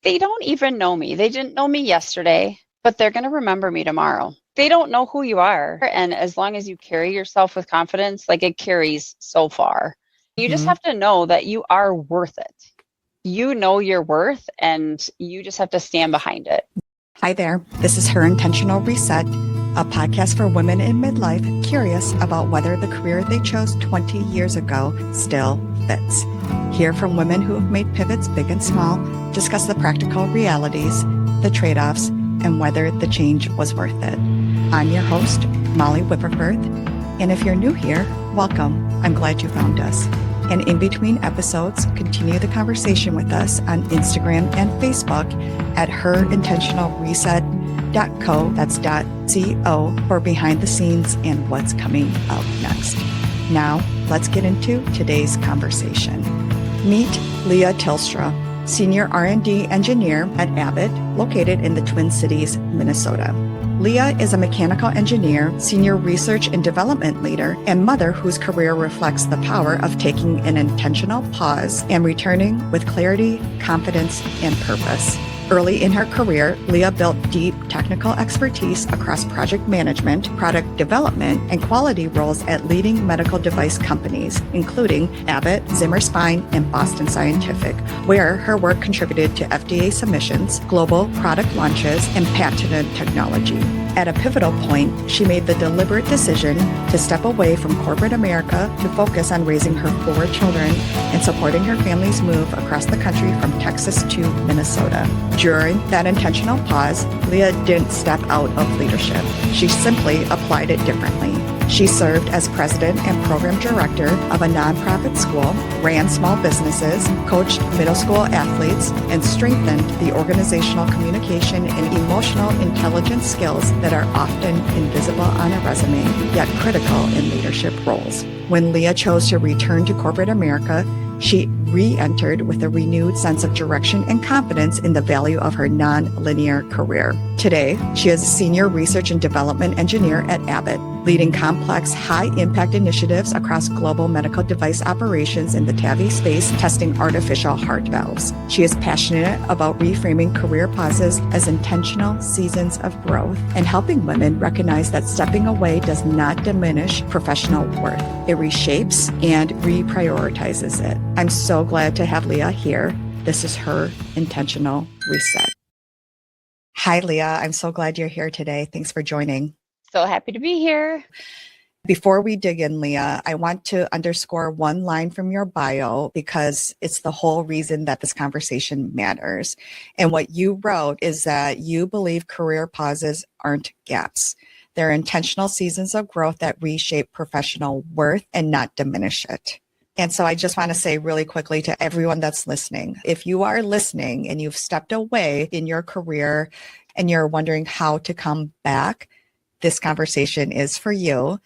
They don't even know me. They didn't know me yesterday, but they're going to remember me tomorrow. They don't know who you are. And as long as you carry yourself with confidence, like it carries so far. You just Mhm. have to know that you are worth it. You know your worth and you just have to stand behind it. Hi there. This is Her Intentional Reset, a podcast for women in midlife curious about whether the career they chose 20 years ago still fits. Hear from women who have made pivots big and small, discuss the practical realities, the trade-offs, and whether the change was worth it. I'm your host, Molly Whipperfirth, and if you're new here, welcome. I'm glad you found us. And in between episodes, continue the conversation with us on Instagram and Facebook at herintentionalreset.co, that's .co, for behind the scenes and what's coming up next. Now, let's get into today's conversation. Meet Leah Tilstra, Senior R&D Engineer at Abbott, located in the Twin Cities, Minnesota. Leah is a mechanical engineer, senior research and development leader, and mother whose career reflects the power of taking an intentional pause and returning with clarity, confidence, and purpose. Early in her career, Leah built deep technical expertise across project management, product development, and quality roles at leading medical device companies, including Abbott, Zimmer Spine, and Boston Scientific, where her work contributed to FDA submissions, global product launches, and patented technology. At a pivotal point, she made the deliberate decision to step away from corporate America to focus on raising her 4 children and supporting her family's move across the country from Texas to Minnesota. During that intentional pause, Leah didn't step out of leadership. She simply applied it differently. She served as president and program director of a nonprofit school, ran small businesses, coached middle school athletes, and strengthened the organizational communication and emotional intelligence skills that are often invisible on a resume, yet critical in leadership roles. When Leah chose to return to corporate America, she re-entered with a renewed sense of direction and confidence in the value of her non-linear career. Today, she is a senior research and development engineer at Abbott, leading complex, high-impact initiatives across global medical device operations in the TAVI space, testing artificial heart valves. She is passionate about reframing career pauses as intentional seasons of growth and helping women recognize that stepping away does not diminish professional worth. It reshapes and reprioritizes it. I'm so glad to have Leah here. This is Her Intentional Reset. Hi, Leah. I'm so glad you're here today. Thanks for joining. So happy to be here. Before we dig in, Leah, I want to underscore one line from your bio because it's the whole reason that this conversation matters. And what you wrote is that you believe career pauses aren't gaps. They're intentional seasons of growth that reshape professional worth and not diminish it. And so I just want to say really quickly to everyone that's listening, if you are listening and you've stepped away in your career and you're wondering how to come back, this conversation is for you.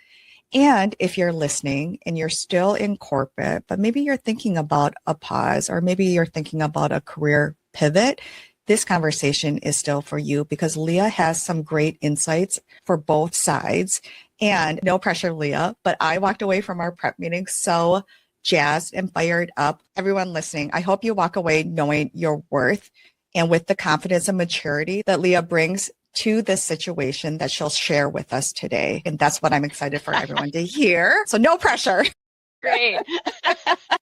And if you're listening and you're still in corporate, but maybe you're thinking about a pause or maybe you're thinking about a career pivot, this conversation is still for you because Leah has some great insights for both sides. And no pressure, Leah, but I walked away from our prep meeting so jazzed and fired up. Everyone listening, I hope you walk away knowing your worth and with the confidence and maturity that Leah brings to this situation that she'll share with us today. And that's what I'm excited for everyone to hear. So no pressure. Great.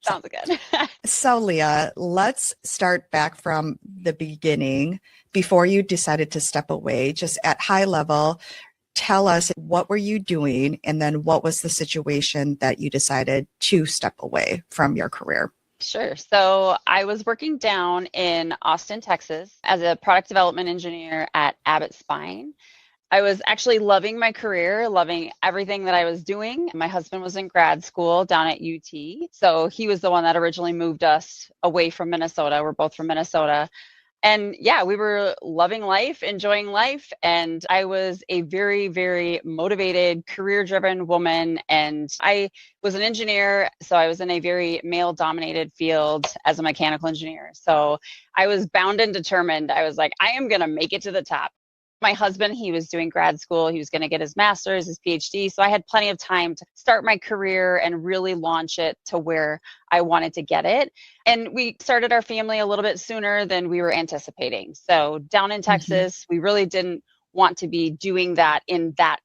Sounds good. So Leah, let's start back from the beginning before you decided to step away, just at high level. Tell us, what were you doing? And then what was the situation that you decided to step away from your career? Sure. So I was working down in Austin, Texas as a product development engineer at Abbott Spine. I was actually loving my career, loving everything that I was doing. My husband was in grad school down at UT. So he was the one that originally moved us away from Minnesota. We're both from Minnesota. And yeah, we were loving life, enjoying life. And I was a very, very motivated, career-driven woman. And I was an engineer. So I was in a very male-dominated field as a mechanical engineer. So I was bound and determined. I was like, I am going to make it to the top. My husband, he was doing grad school. He was going to get his master's, his PhD. So I had plenty of time to start my career and really launch it to where I wanted to get it. And we started our family a little bit sooner than we were anticipating. So down in Texas, we really didn't want to be doing that in that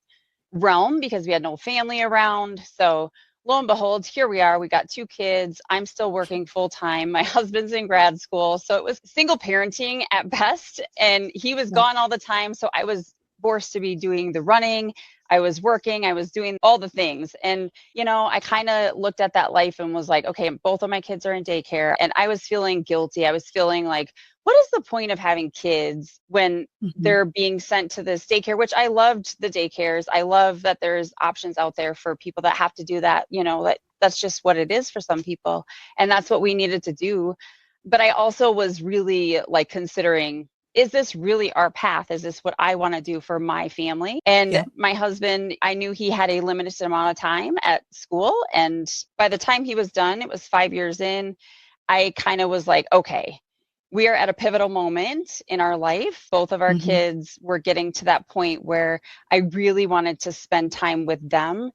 realm because we had no family around. So lo and behold, here we are. We got 2 kids. I'm still working full time. My husband's in grad school. So it was single parenting at best. And he was gone all the time. So I was forced to be doing the running. I was working. I was doing all the things. And, I kind of looked at that life and was like, okay, both of my kids are in daycare. And I was feeling guilty. I was feeling like, what is the point of having kids when they're being sent to this daycare, which I loved the daycares. I love that there's options out there for people that have to do that. That's just what it is for some people. And that's what we needed to do. But I also was really like considering, is this really our path? Is this what I want to do for my family? And my husband, I knew he had a limited amount of time at school. And by the time he was done, it was 5 years in, I kind of was like, okay, we are at a pivotal moment in our life. Both of our kids were getting to that point where I really wanted to spend time with them.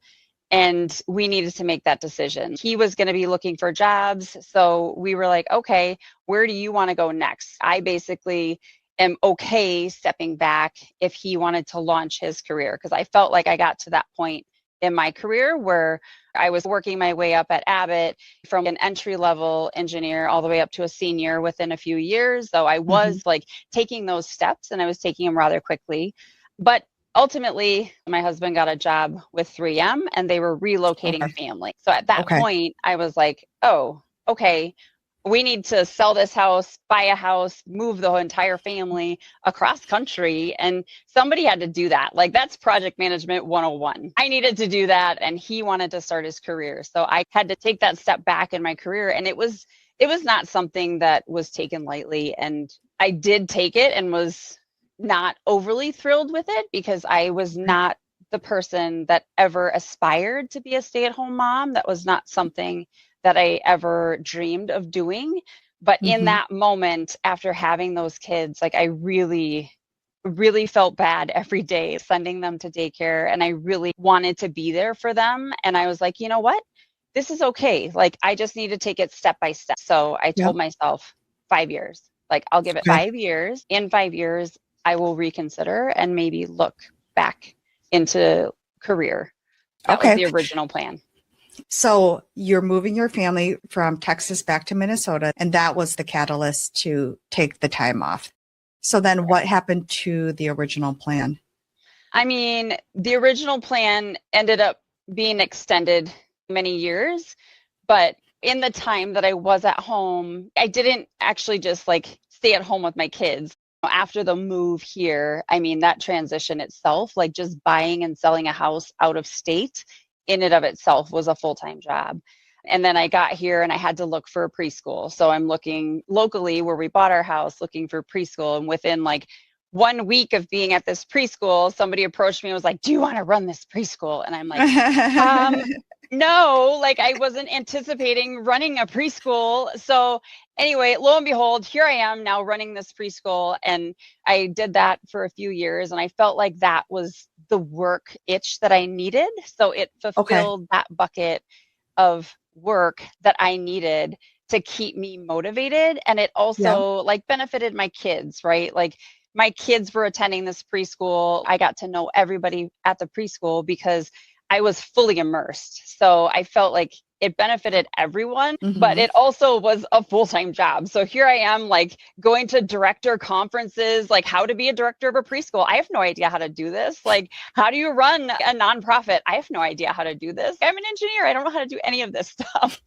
And we needed to make that decision. He was going to be looking for jobs. So we were like, okay, where do you want to go next? I basically am okay stepping back if he wanted to launch his career, because I felt like I got to that point in my career where I was working my way up at Abbott from an entry-level engineer all the way up to a senior within a few years. So I was like taking those steps, and I was taking them rather quickly. But ultimately, my husband got a job with 3M, and they were relocating family. So at that point, I was like, oh, okay, we need to sell this house, buy a house, move the entire family across country. And somebody had to do that. Like, that's project management 101. I needed to do that. And he wanted to start his career. So I had to take that step back in my career. And it was not something that was taken lightly. And I did take it and was not overly thrilled with it, because I was not the person that ever aspired to be a stay-at-home mom. That was not something that I ever dreamed of doing. But in that moment, after having those kids, like, I really, really felt bad every day sending them to daycare. And I really wanted to be there for them. And I was like, you know what? This is okay. Like, I just need to take it step by step. So I told myself 5 years, like, I'll give it 5 years. In 5 years, I will reconsider and maybe look back into career. That was the original plan. So you're moving your family from Texas back to Minnesota, and that was the catalyst to take the time off. So then what happened to the original plan? I mean, the original plan ended up being extended many years, but in the time that I was at home, I didn't actually just like stay at home with my kids. After the move here, I mean, that transition itself, like just buying and selling a house out of state, in and of itself was a full-time job. And then I got here and I had to look for a preschool. So I'm looking locally where we bought our house, looking for preschool. And within like 1 week of being at this preschool, somebody approached me and was like, do you want to run this preschool? And I'm like, no, like, I wasn't anticipating running a preschool. So anyway, lo and behold, here I am now running this preschool. And I did that for a few years. And I felt like that was the work itch that I needed. So it fulfilled that bucket of work that I needed to keep me motivated. And it also like benefited my kids, right? Like, my kids were attending this preschool. I got to know everybody at the preschool because I was fully immersed. So I felt like it benefited everyone, but it also was a full-time job. So here I am, like, going to director conferences, like how to be a director of a preschool. I have no idea how to do this. Like, how do you run a nonprofit? I have no idea how to do this. I'm an engineer. I don't know how to do any of this stuff.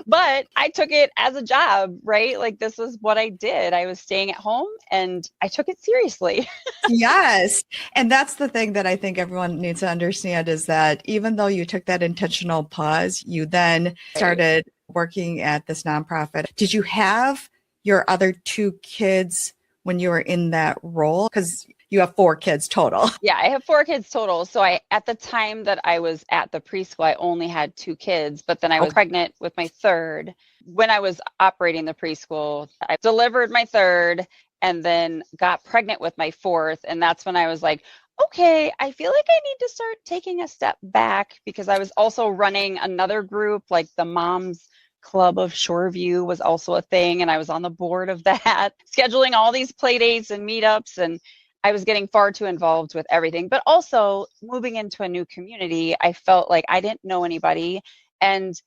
But I took it as a job, right? Like, this was what I did. I was staying at home and I took it seriously. Yes. And that's the thing that I think everyone needs to understand, is that even though you took that intentional pause, you then started working at this nonprofit. Did you have your other 2 kids when you were in that role? Because you have 4 kids total. Yeah, I have 4 kids total. So at the time that I was at the preschool, I only had 2 kids, but then I was pregnant with my third. When I was operating the preschool, I delivered my third, and then got pregnant with my fourth. And that's when I was like, okay, I feel like I need to start taking a step back, because I was also running another group, like the Moms Club of Shoreview was also a thing. And I was on the board of that, scheduling all these play dates and meetups. And I was getting far too involved with everything. But also moving into a new community, I felt like I didn't know anybody. And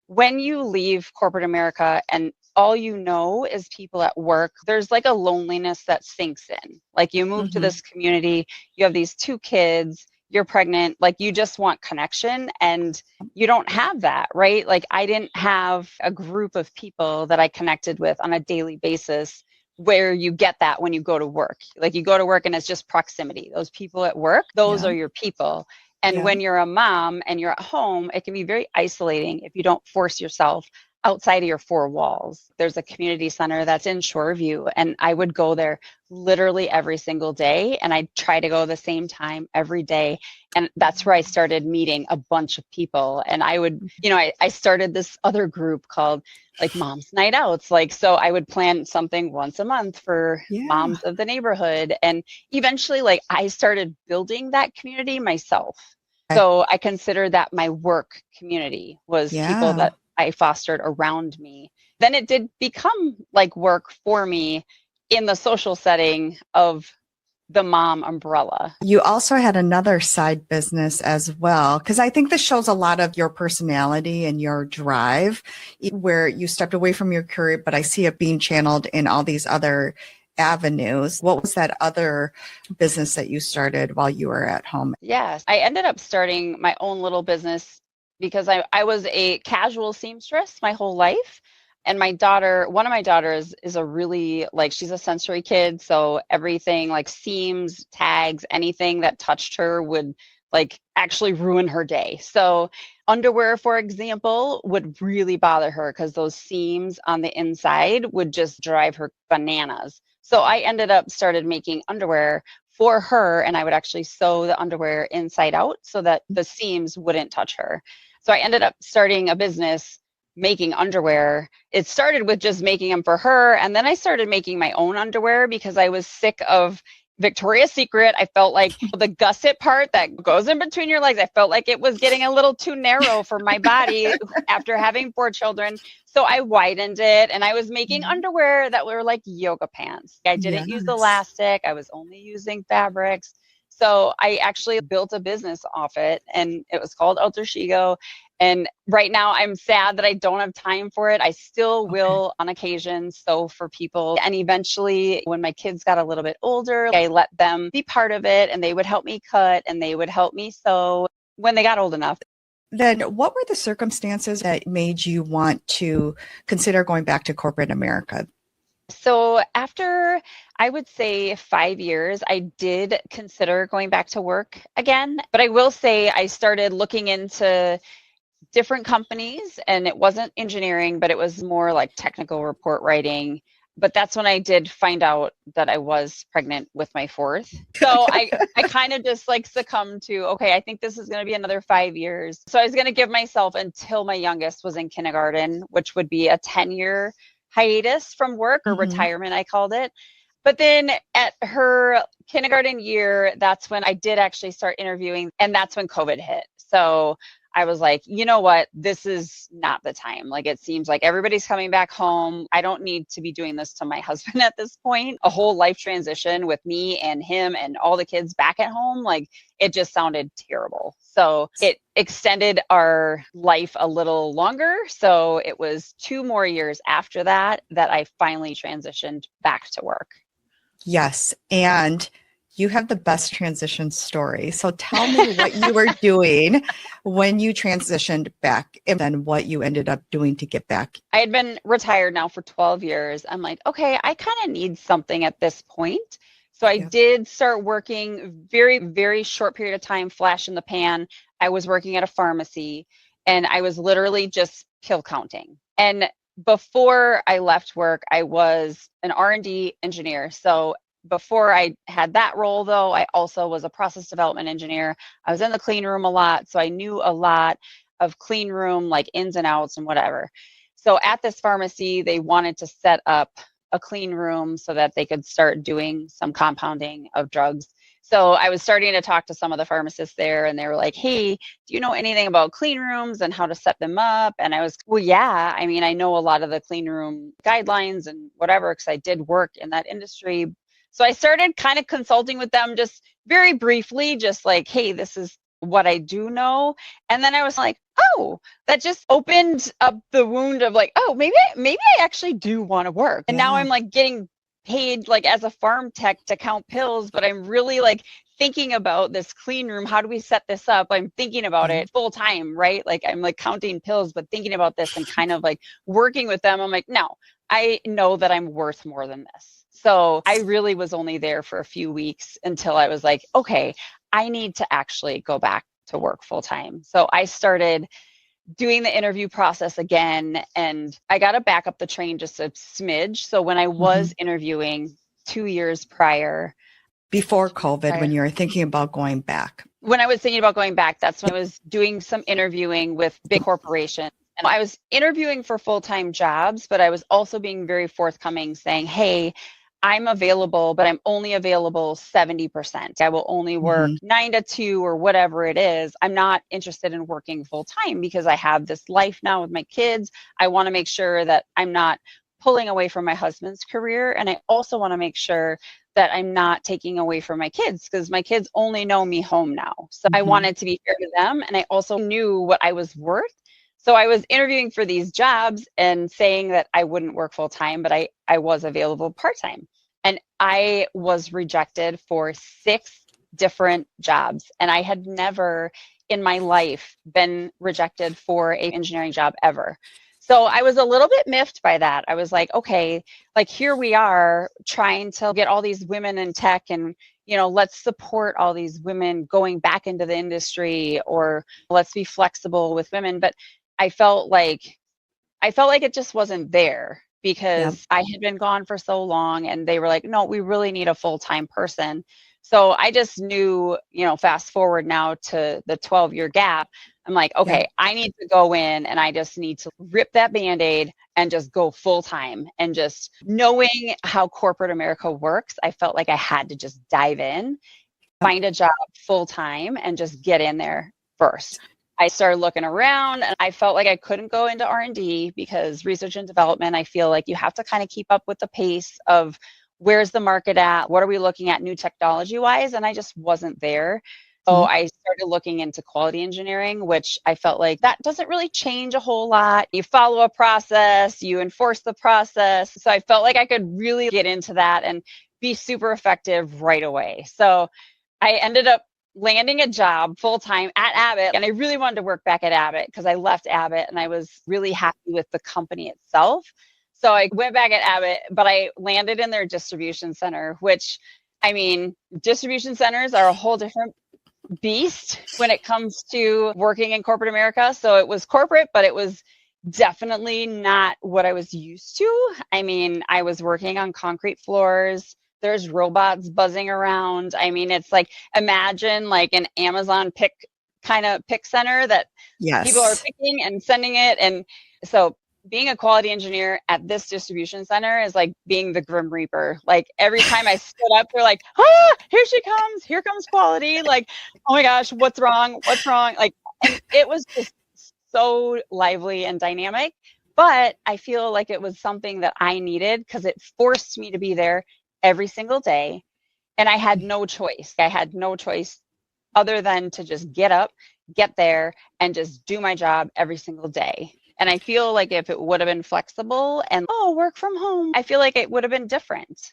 when you leave corporate America and all you know is people at work, there's like a loneliness that sinks in. Like you move to this community, you have these two kids, you're pregnant, like you just want connection, and you don't have that, right? Like I didn't have a group of people that I connected with on a daily basis where you get that when you go to work. Like you go to work and it's just proximity. Those people at work, those Yeah. are your people. And Yeah. when you're a mom and you're at home, it can be very isolating if you don't force yourself outside of your four walls. There's a community center that's in Shoreview, and I would go there literally every single day, and I'd try to go the same time every day. And that's where I started meeting a bunch of people. And I would, I started this other group called like Moms Night Outs. Like, so I would plan something once a month for moms of the neighborhood. And eventually, like, I started building that community myself. So I consider that my work community was people that I fostered around me. Then it did become like work for me in the social setting of the mom umbrella. You also had another side business as well, because I think this shows a lot of your personality and your drive, where you stepped away from your career, but I see it being channeled in all these other avenues. What was that other business that you started while you were at home? Yes, I ended up starting my own little business because I was a casual seamstress my whole life. And my daughter, one of my daughters is a really, like, she's a sensory kid. So everything like seams, tags, anything that touched her would like actually ruin her day. So underwear, for example, would really bother her because those seams on the inside would just drive her bananas. So I ended up started making underwear for her, and I would actually sew the underwear inside out so that the seams wouldn't touch her. So I ended up starting a business making underwear. It started with just making them for her, and then I started making my own underwear because I was sick of Victoria's Secret. I felt like the gusset part that goes in between your legs, I felt like it was getting a little too narrow for my body after having 4 children. So I widened it, and I was making underwear that were like yoga pants. I didn't use elastic. I was only using fabrics. So I actually built a business off it, and it was called Alter Shigo. And right now I'm sad that I don't have time for it. I still will on occasion sew for people. And eventually when my kids got a little bit older, I let them be part of it, and they would help me cut and they would help me sew when they got old enough. Then what were the circumstances that made you want to consider going back to corporate America? So after, I would say 5 years, I did consider going back to work again. But I will say I started looking into different companies, and it wasn't engineering, but it was more like technical report writing. But that's when I did find out that I was pregnant with my fourth. So I kind of just like succumbed to, okay, I think this is going to be another 5 years. So I was going to give myself until my youngest was in kindergarten, which would be a 10-year hiatus from work, or retirement, I called it. But then at her kindergarten year, that's when I did actually start interviewing, and that's when COVID hit. So I was like, you know what, this is not the time. Like, it seems like everybody's coming back home. I don't need to be doing this to my husband at this point. A whole life transition with me and him and all the kids back at home. Like, it just sounded terrible. So it extended our life a little longer. So it was 2 more years after that that I finally transitioned back to work. Yes. And you have the best transition story. So tell me what you were doing when you transitioned back, and then what you ended up doing to get back. I had been retired now for 12 years. I'm like, okay, I kind of need something at this point. So I did start working very, very short period of time, flash in the pan. I was working at a pharmacy, and I was literally just pill counting. And before I left work, I was an R&D engineer. So before I had that role, though, I also was a process development engineer. I was in the clean room a lot, so I knew a lot of clean room, like ins and outs and whatever. So at this pharmacy, they wanted to set up a clean room so that they could start doing some compounding of drugs. So I was starting to talk to some of the pharmacists there, and they were like, hey, do you know anything about clean rooms and how to set them up? And I was, well, yeah, I mean, I know a lot of the clean room guidelines and whatever, because I did work in that industry. So I started kind of consulting with them just very briefly, just like, hey, this is what I do know. And then I was like, oh, that just opened up the wound of like, oh, maybe I actually do want to work. And now I'm like getting paid like as a farm tech to count pills, but I'm really like thinking about this clean room. How do we set this up? I'm thinking about it full time, right? Like I'm like counting pills, but thinking about this and kind of like working with them. I'm like, no, I know that I'm worth more than this. So I really was only there for a few weeks until I was like, okay, I need to actually go back to work full time. So I started doing the interview process again, and I got to back up the train just a smidge. So when I was interviewing 2 years prior, before COVID, when you were thinking about going back. When I was thinking about going back, that's when I was doing some interviewing with big corporations. And I was interviewing for full-time jobs, but I was also being very forthcoming saying, hey, I'm available, but I'm only available 70%. I will only work 9 to 2 or whatever it is. I'm not interested in working full time because I have this life now with my kids. I want to make sure that I'm not pulling away from my husband's career. And I also want to make sure that I'm not taking away from my kids, because my kids only know me home now. So I wanted to be fair to them. And I also knew what I was worth. So I was interviewing for these jobs and saying that I wouldn't work full time, but I was available part time. And I was rejected for 6 different jobs. And I had never in my life been rejected for an engineering job ever. So I was a little bit miffed by that. I was like, okay, like here we are trying to get all these women in tech and, you know, let's support all these women going back into the industry, or let's be flexible with women. But I felt like it just wasn't there because I had been gone for so long, and they were like, no, we really need a full-time person. So I just knew, you know, fast forward now to the 12-year gap, I'm like, okay, I need to go in and I just need to rip that Band-Aid and just go full time. And just knowing how corporate America works, I felt like I had to just dive in, find a job full time, and just get in there first. I started looking around, and I felt like I couldn't go into R&D because research and development, I feel like you have to kind of keep up with the pace of where's the market at, what are we looking at new technology wise, and I just wasn't there. So I started looking into quality engineering, which I felt like that doesn't really change a whole lot. You follow a process, you enforce the process. So I felt like I could really get into that and be super effective right away. So I ended up landing a job full-time at Abbott, and I really wanted to work back at Abbott because I left Abbott and I was really happy with the company itself. So I went back at Abbott, but I landed in their distribution center, which, I mean, distribution centers are a whole different beast when it comes to working in corporate America. So it was corporate, but it was definitely not what I was used to. I mean, I was working on concrete floors. There's robots buzzing around. I mean, it's like, imagine like an Amazon pick center that people are picking and sending it. And so being a quality engineer at this distribution center is like being the Grim Reaper. Like every time I stood up, they're like, here she comes. Here comes quality. Like, oh my gosh, what's wrong? What's wrong? Like, and it was just so lively and dynamic. But I feel like it was something that I needed because it forced me to be there every single day. And I had no choice. I had no choice other than to just get up, get there, and just do my job every single day. And I feel like if it would have been flexible and, work from home, I feel like it would have been different.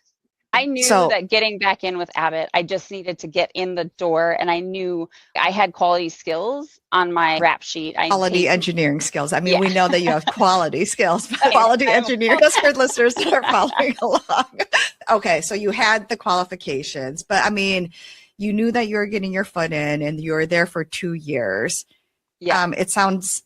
I knew that getting back in with Abbott, I just needed to get in the door, and I knew I had quality skills on my rap sheet. Quality engineering skills. I mean, we know that you have quality skills, but quality engineering, just for listeners that are following along. Okay, so you had the qualifications, but I mean, you knew that you were getting your foot in and you were there for 2 years. It sounds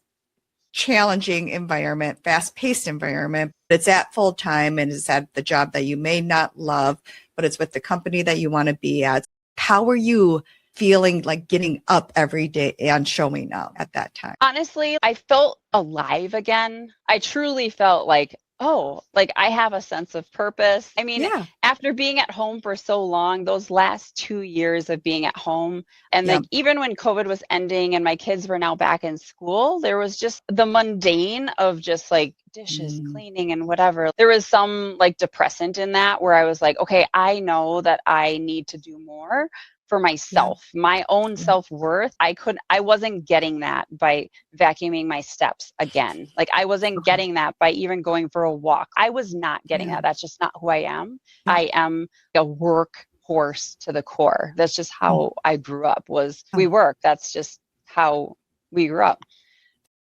challenging environment, fast-paced environment. It's at full time and it's at the job that you may not love, but it's with the company that you want to be at. How were you feeling like getting up every day and showing up at that time? Honestly, I felt alive again. I truly felt like oh, like I have a sense of purpose. I mean, Yeah. after being at home for so long, those last 2 years of being at home, and Yeah. like even when COVID was ending and my kids were now back in school, there was just the mundane of just like dishes, Mm, cleaning, and whatever. There was some like depressant in that where I was like, okay, I know that I need to do more for yeah. myself, my own Yeah. self-worth. I wasn't getting that by vacuuming my steps again. Like I wasn't Okay. getting that by even going for a walk. I was not getting Yeah. that. That's just not who I am. Yeah. I am a work horse to the core. That's just Mm. how I grew up was Oh, we work. That's just how we grew up.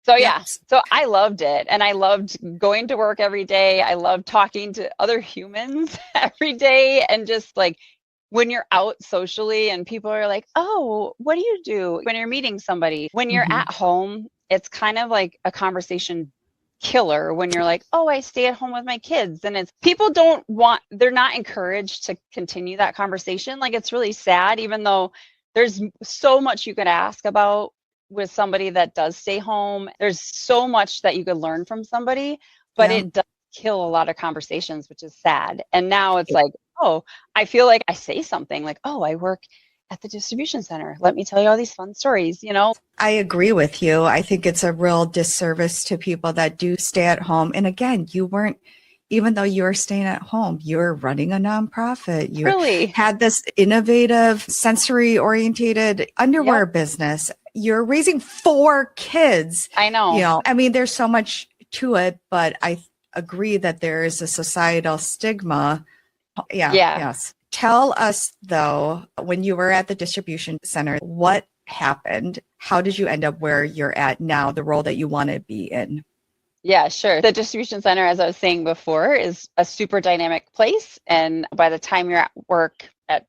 So yep. yeah, so I loved it and I loved going to work every day. I loved talking to other humans every day and just like when you're out socially and people are like, "Oh, what do you do?" When you're meeting somebody, when you're Hmm. at home, it's kind of like a conversation killer when you're like, "Oh, I stay at home with my kids." And it's people don't want they're not encouraged to continue that conversation. Like it's really sad even though there's so much you could ask about with somebody that does stay home. There's so much that you could learn from somebody, but Yeah. it does kill a lot of conversations, which is sad. And now it's like, oh, I feel like I say something like, oh, I work at the distribution center. Let me tell you all these fun stories, you know? I agree with you. I think it's a real disservice to people that do stay at home. And again, you weren't, even though you were staying at home, you're running a nonprofit. You Really? had this innovative, sensory orientated underwear Yep. business. You're raising 4 kids. I know. I mean, there's so much to it, but I agree that there is a societal stigma. Yeah. Yeah. Yes. Tell us though, when you were at the distribution center, what happened? How did you end up where you're at now, the role that you want to be in? Yeah, sure. The distribution center, as I was saying before, is a super dynamic place. And by the time you're at work at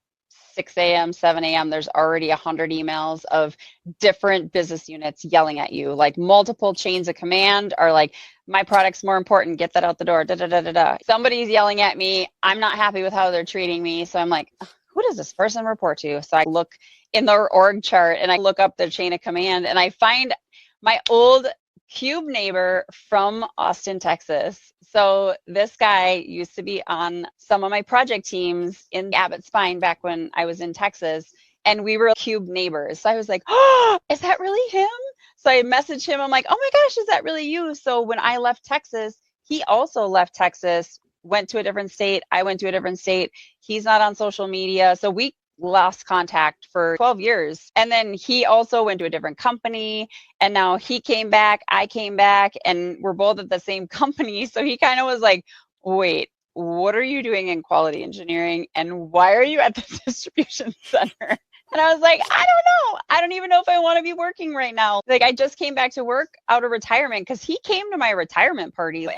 6 a.m., 7 a.m., there's already 100 emails of different business units yelling at you. Like multiple chains of command are like, my product's more important, get that out the door, da da da da da. Somebody's yelling at me. I'm not happy with how they're treating me. So I'm like, who does this person report to? So I look in the org chart and I look up their chain of command and I find my old cube neighbor from Austin, Texas. So this guy used to be on some of my project teams in Abbott Spine back when I was in Texas, and we were cube neighbors. So I was like, oh, is that really him? So I messaged him. I'm like, oh my gosh, is that really you? So when I left Texas, he also left Texas, went to a different state. I went to a different state. He's not on social media. So we lost contact for 12 years. And then he also went to a different company. And now he came back, I came back, and we're both at the same company. So he kind of was like, wait, what are you doing in quality engineering? And why are you at the distribution center? And I was like, I don't know. I don't even know if I want to be working right now. Like, I just came back to work out of retirement because he came to my retirement party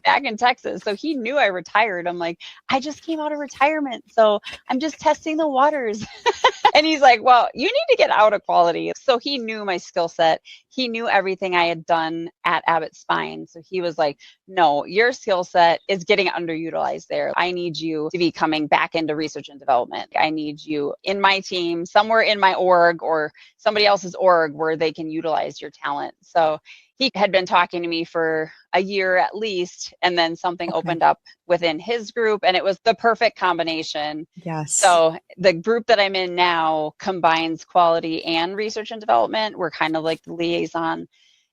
back in Texas. So he knew I retired. I'm like, I just came out of retirement. So I'm just testing the waters. And he's like, well, you need to get out of quality. So he knew my skill set. He knew everything I had done at Abbott Spine. So he was like, no, your skill set is getting underutilized there. I need you to be coming back into research and development. I need you in my team, somewhere in my org or somebody else's org where they can utilize your talent. So he had been talking to me for a year at least, and then something Okay. opened up within his group, and it was the perfect combination. Yes. So the group that I'm in now combines quality and research and development. We're kind of like the liaison.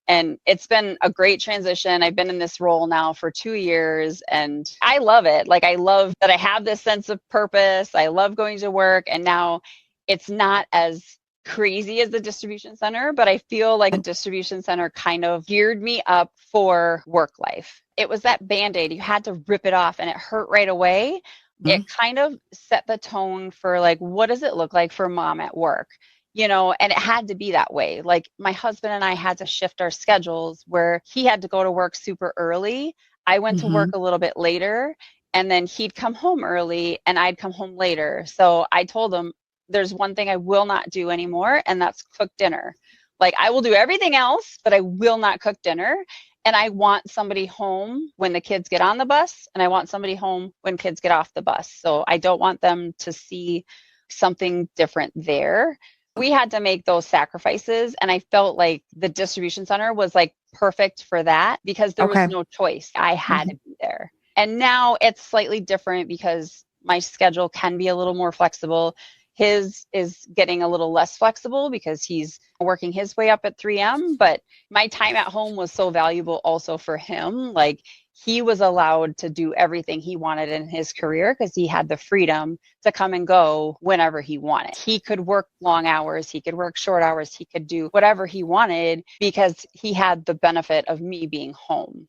And it's been a great transition. I've been in this role now for 2 years and I love it. Like, I love that I have this sense of purpose. I love going to work. And now it's not as crazy as the distribution center, but I feel like the distribution center kind of geared me up for work life. It was that Band-Aid. You had to rip it off and it hurt right away. Mhm. It kind of set the tone for like, what does it look like for mom at work? And it had to be that way. Like my husband and I had to shift our schedules where he had to go to work super early. I went to work Mhm. a little bit later and then he'd come home early and I'd come home later. So I told him there's one thing I will not do anymore, and that's cook dinner. Like I will do everything else, but I will not cook dinner. And I want somebody home when the kids get on the bus, and I want somebody home when kids get off the bus. So I don't want them to see something different there. We had to make those sacrifices, and I felt like the distribution center was like perfect for that because there was Okay. no choice. I had Mhm. to be there. And now it's slightly different because my schedule can be a little more flexible. His is getting a little less flexible because he's working his way up at 3 a.m. But my time at home was so valuable also for him. Like he was allowed to do everything he wanted in his career because he had the freedom to come and go whenever he wanted. He could work long hours, he could work short hours, he could do whatever he wanted because he had the benefit of me being home.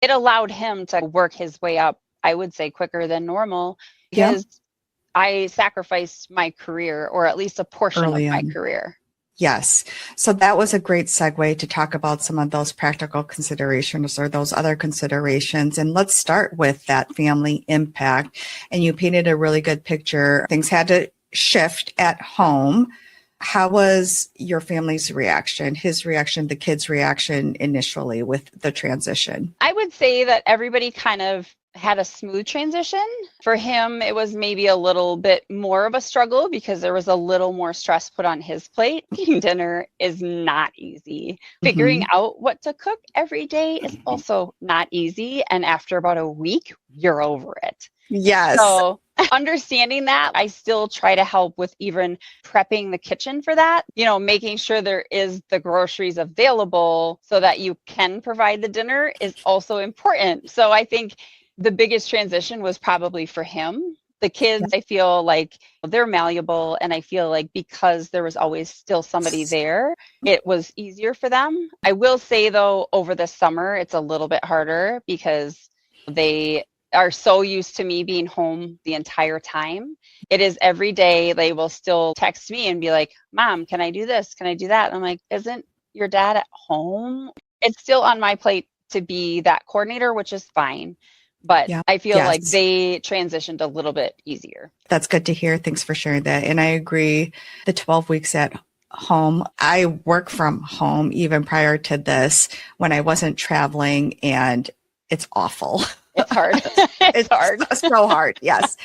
It allowed him to work his way up, I would say, quicker than normal Yeah. because I sacrificed my career, or at least a portion of Early my on. career. Yes. So that was a great segue to talk about some of those practical considerations or those other considerations. And let's start with that family impact. And you painted a really good picture. Things had to shift at home. How was your family's reaction, his reaction, the kids' reaction initially with the transition? I would say that everybody kind of had a smooth transition. For him, it was maybe a little bit more of a struggle because there was a little more stress put on his plate. Cooking dinner is not easy. Figuring Mm-hmm. out what to cook every day is also not easy. And after about a week, you're over it. Yes. So understanding that, I still try to help with even prepping the kitchen for that, making sure there is the groceries available so that you can provide the dinner is also important. So I think the biggest transition was probably for him. The kids, I feel like they're malleable. And I feel like because there was always still somebody there, it was easier for them. I will say, though, over the summer, it's a little bit harder because they are so used to me being home the entire time. It is every day they will still text me and be like, Mom, can I do this? Can I do that? And I'm like, isn't your dad at home? It's still on my plate to be that coordinator, which is fine. But Yeah. I feel like Yes. they transitioned a little bit easier. That's good to hear. Thanks for sharing that. And I agree. The 12 weeks at home, I work from home even prior to this when I wasn't traveling, and it's awful. It's hard. It's It's hard. so hard. Yes.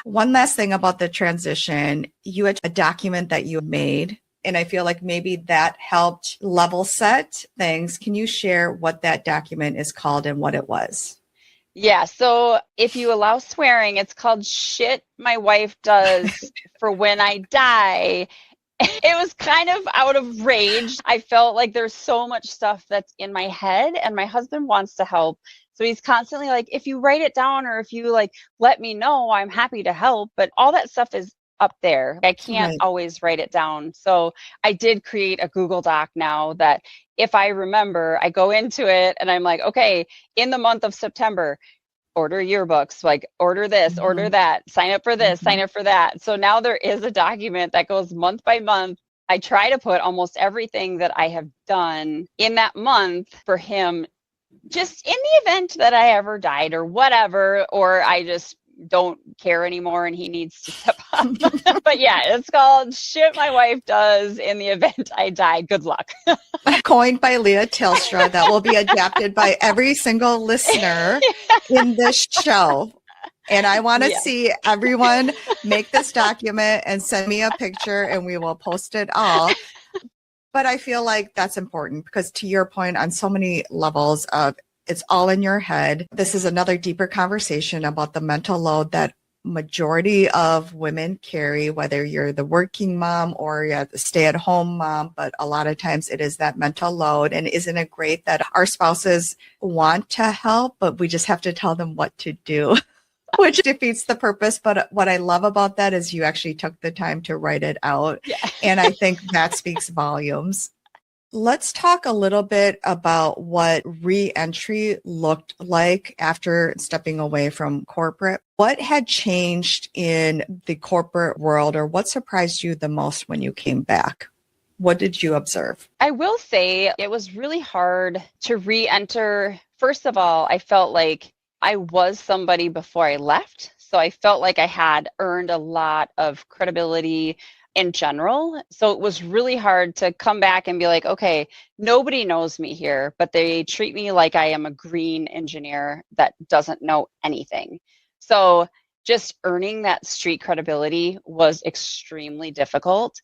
One last thing about the transition, you had a document that you made, and I feel like maybe that helped level set things. Can you share what that document is called and what it was? Yeah, so if you allow swearing, it's called Shit My Wife Does for When I Die. It was kind of out of rage. I felt like there's so much stuff that's in my head, and my husband wants to help. So he's constantly like, if you write it down or if you like let me know, I'm happy to help. But all that stuff is up there. I can't Right. always write it down. So I did create a Google Doc now that if I remember, I go into it and I'm like, okay, in the month of September, order yearbooks, like order this, order Mhm. that, sign up for this, sign Mhm. up for that. So now there is a document that goes month by month. I try to put almost everything that I have done in that month for him, just in the event that I ever died or whatever, or I just don't care anymore and he needs to step up. But yeah, it's called Shit My Wife Does in the Event I Die. Good luck. Coined by Leah Tilstra, that will be adapted by every single listener in this show. And I want to Yeah. see everyone make this document and send me a picture, and we will post it all. But I feel like that's important because, to your point, on so many levels of it's all in your head. This is another deeper conversation about the mental load that majority of women carry, whether you're the working mom or you're the stay-at-home mom, but a lot of times it is that mental load. And isn't it great that our spouses want to help, but we just have to tell them what to do, which defeats the purpose. But what I love about that is you actually took the time to write it out. Yeah. And I think that speaks volumes. Let's talk a little bit about what re-entry looked like after stepping away from corporate. What had changed in the corporate world, or what surprised you the most when you came back? What did you observe? I will say it was really hard to re-enter. First of all, I felt like I was somebody before I left. So I felt like I had earned a lot of credibility in general. So it was really hard to come back and be like, okay, nobody knows me here, but they treat me like I am a green engineer that doesn't know anything. So just earning that street credibility was extremely difficult.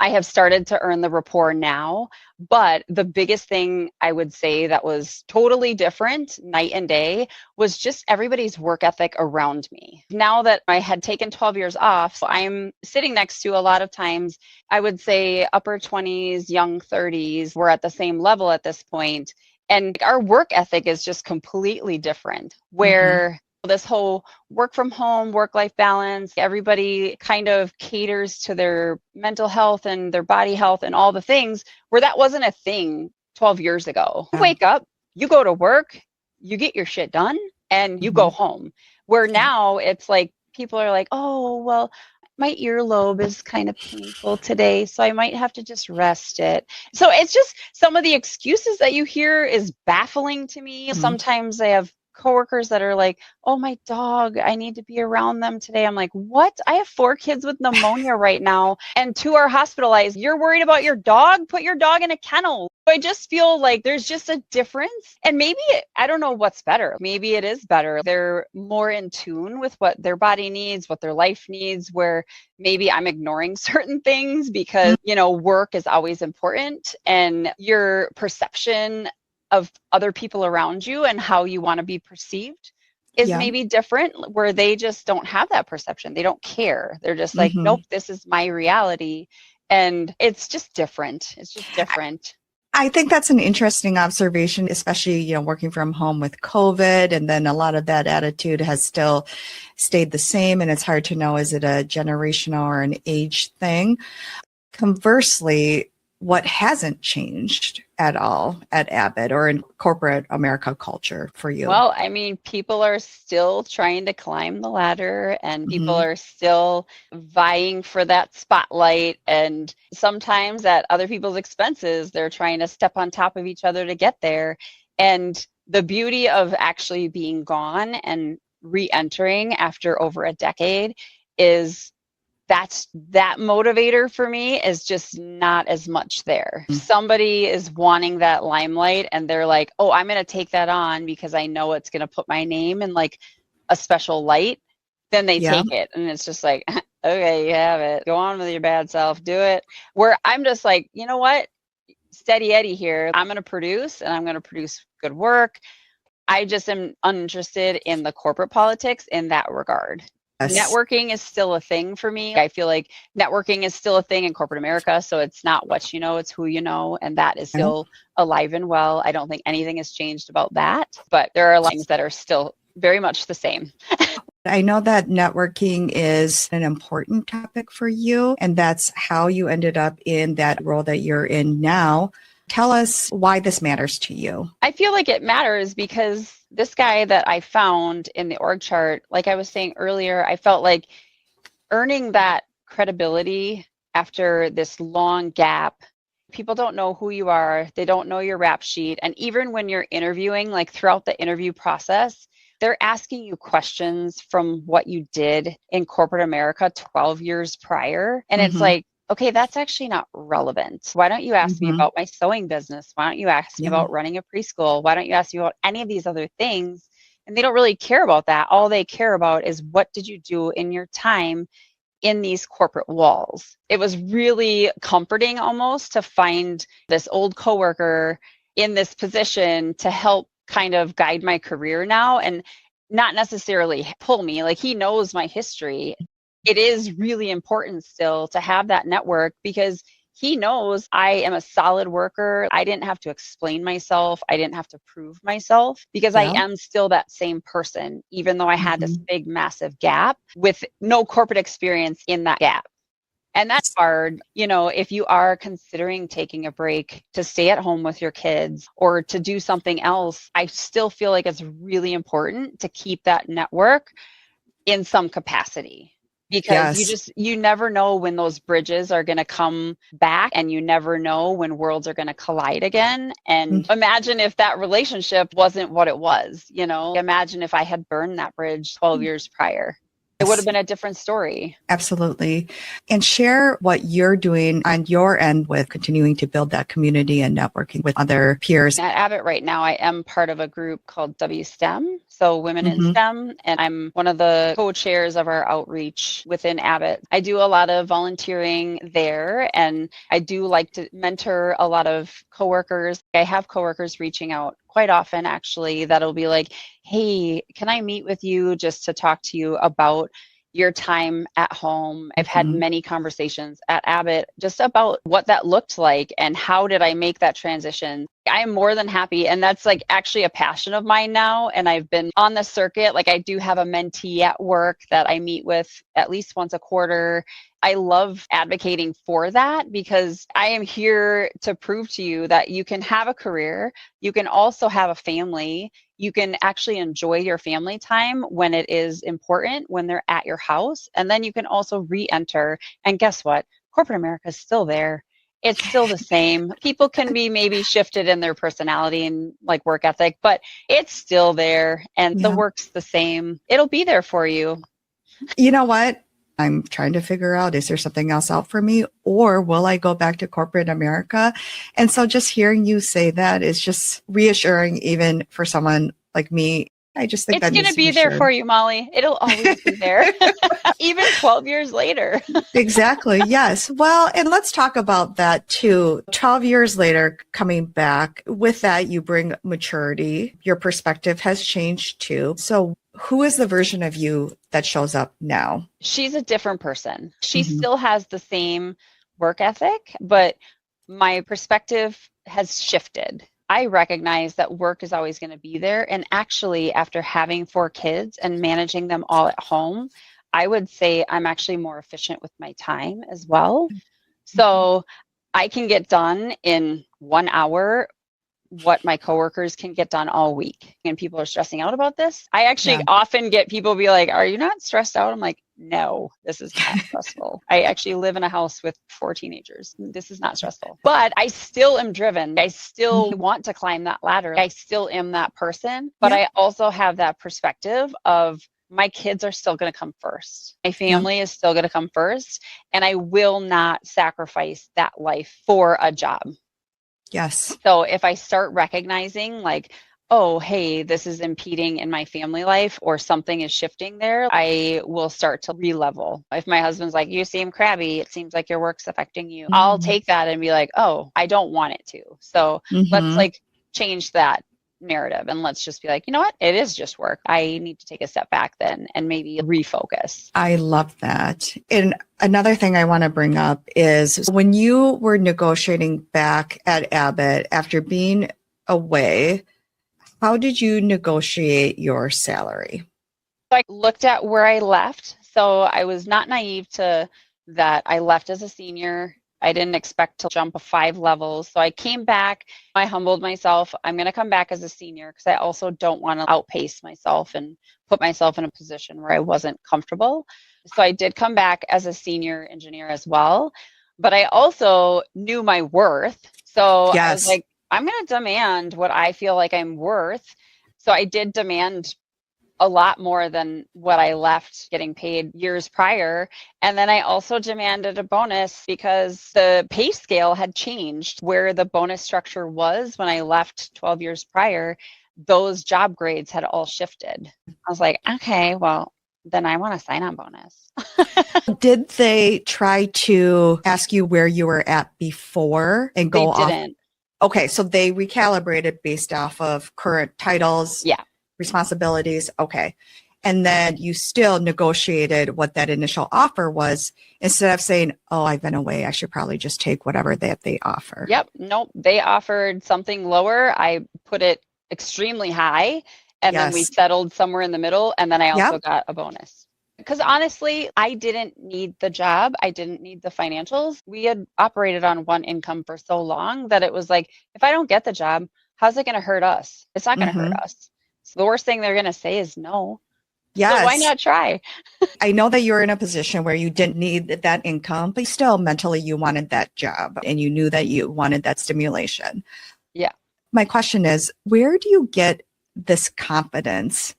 I have started to earn the rapport now. But the biggest thing I would say that was totally different night and day was just everybody's work ethic around me. Now that I had taken 12 years off, so I'm sitting next to a lot of times, I would say upper 20s, young 30s, we're at the same level at this point. And our work ethic is just completely different, where this whole work from home, work-life balance, everybody kind of caters to their mental health and their body health and all the things, where that wasn't a thing 12 years ago. You wake up, you go to work, you get your shit done, and you go home. Where now it's like people are like, oh, well, my earlobe is kind of painful today, so I might have to just rest it. So it's just some of the excuses that you hear is baffling to me. Sometimes I have coworkers that are like, oh, my dog, I need to be around them today. I'm like, what? I have 4 kids with pneumonia right now and 2 are hospitalized. You're worried about your dog? Put your dog in a kennel. I just feel like there's just a difference. And maybe, I don't know what's better. Maybe it is better. They're more in tune with what their body needs, what their life needs, where maybe I'm ignoring certain things because, work is always important and your perception of other people around you and how you want to be perceived is maybe different, where they just don't have that perception. They don't care. They're just like, nope, this is my reality. And it's just different. It's just different. I think that's an interesting observation, especially, working from home with COVID. And then a lot of that attitude has still stayed the same. And it's hard to know, is it a generational or an age thing? Conversely, what hasn't changed at all at Abbott or in corporate America culture for you? Well, I mean, people are still trying to climb the ladder and people are still vying for that spotlight. And sometimes at other people's expenses, they're trying to step on top of each other to get there. And the beauty of actually being gone and re-entering after over a decade is that motivator for me is just not as much there. Somebody is wanting that limelight and they're like, oh, I'm going to take that on because I know it's going to put my name in like a special light. Then they take it and it's just like, okay, you have it. Go on with your bad self. Do it. Where I'm just like, you know what? Steady Eddie here. I'm going to produce and I'm going to produce good work. I just am uninterested in the corporate politics in that regard. Networking is still a thing for me. I feel like networking is still a thing in corporate America. So it's not what you know, it's who you know. And that is still alive and well. I don't think anything has changed about that. But there are things that are still very much the same. I know that networking is an important topic for you. And that's how you ended up in that role that you're in now. Tell us why this matters to you. I feel like it matters because this guy that I found in the org chart, like I was saying earlier, I felt like earning that credibility after this long gap. People don't know who you are. They don't know your rap sheet. And even when you're interviewing, like throughout the interview process, they're asking you questions from what you did in corporate America 12 years prior. And it's like, okay, that's actually not relevant. Why don't you ask me about my sewing business? Why don't you ask me about running a preschool? Why don't you ask me about any of these other things? And they don't really care about that. All they care about is what did you do in your time in these corporate walls? It was really comforting almost to find this old coworker in this position to help kind of guide my career now and not necessarily pull me. Like he knows my history. It is really important still to have that network because he knows I am a solid worker. I didn't have to explain myself. I didn't have to prove myself because I am still that same person, even though I had this big, massive gap with no corporate experience in that gap. And that's hard, if you are considering taking a break to stay at home with your kids or to do something else, I still feel like it's really important to keep that network in some capacity. Because you never know when those bridges are going to come back and you never know when worlds are going to collide again. And imagine if that relationship wasn't what it was, imagine if I had burned that bridge 12 years prior. it would have been a different story. Absolutely. And share what you're doing on your end with continuing to build that community and networking with other peers. At Abbott right now, I am part of a group called WSTEM, so Women in STEM, and I'm one of the co-chairs of our outreach within Abbott. I do a lot of volunteering there, and I do like to mentor a lot of coworkers. I have coworkers reaching out quite often, actually, that'll be like, hey, can I meet with you just to talk to you about your time at home? I've had many conversations at Abbott just about what that looked like and how did I make that transition. I'm more than happy. And that's like actually a passion of mine now. And I've been on the circuit. Like I do have a mentee at work that I meet with at least once a quarter. I love advocating for that because I am here to prove to you that you can have a career. You can also have a family. You can actually enjoy your family time when it is important, when they're at your house. And then you can also re-enter. And guess what? Corporate America is still there. It's still the same. People can be maybe shifted in their personality and like work ethic, but it's still there and the work's the same. It'll be there for you. You know what? I'm trying to figure out, is there something else out for me, or will I go back to corporate America? And so just hearing you say that is just reassuring, even for someone like me. I just think it's going to be there for you, Molly. It'll always be there, even 12 years later. Exactly. Yes. Well, and let's talk about that too. 12 years later, coming back with that, you bring maturity. Your perspective has changed too. So who is the version of you that shows up now? She's a different person. She still has the same work ethic, but my perspective has shifted. I recognize that work is always going to be there. And actually, after having 4 kids and managing them all at home, I would say I'm actually more efficient with my time as well. So I can get done in 1 hour what my coworkers can get done all week. And people are stressing out about this. I actually often get people be like, are you not stressed out? I'm like, no, this is not stressful. I actually live in a house with 4 teenagers. This is not stressful. But I still am driven. I still want to climb that ladder. I still am that person. But I also have that perspective of my kids are still going to come first. My family is still going to come first. And I will not sacrifice that life for a job. Yes. So if I start recognizing like, oh, hey, this is impeding in my family life or something is shifting there, I will start to re-level. If my husband's like, you seem crabby, it seems like your work's affecting you. I'll take that and be like, oh, I don't want it to. So let's like change that narrative and let's just be like, you know what? It is just work. I need to take a step back then and maybe refocus. I love that. And another thing I want to bring up is when you were negotiating back at Abbott after being away, how did you negotiate your salary? So I looked at where I left. So I was not naive to that. I left as a senior. I didn't expect to jump 5 levels. So I came back, I humbled myself. I'm going to come back as a senior because I also don't want to outpace myself and put myself in a position where I wasn't comfortable. So I did come back as a senior engineer as well. But I also knew my worth. So I was like, I'm going to demand what I feel like I'm worth. So I did demand a lot more than what I left getting paid years prior. And then I also demanded a bonus because the pay scale had changed where the bonus structure was when I left 12 years prior. Those job grades had all shifted. I was like, okay, well, then I want a sign-on bonus. Did they try to ask you where you were at before and go off? They didn't. Okay, so they recalibrated based off of current titles. Yeah. Responsibilities. Okay. And then you still negotiated what that initial offer was instead of saying, oh, I've been away, I should probably just take whatever that they offer. Yep. Nope. They offered something lower. I put it extremely high and then we settled somewhere in the middle. And then I also got a bonus. Because honestly, I didn't need the job. I didn't need the financials. We had operated on one income for so long that it was like, if I don't get the job, how's it going to hurt us? It's not going to hurt us. So the worst thing they're going to say is no. Yes. So why not try? I know that you're in a position where you didn't need that income, but still mentally you wanted that job and you knew that you wanted that stimulation. Yeah. My question is, where do you get this confidence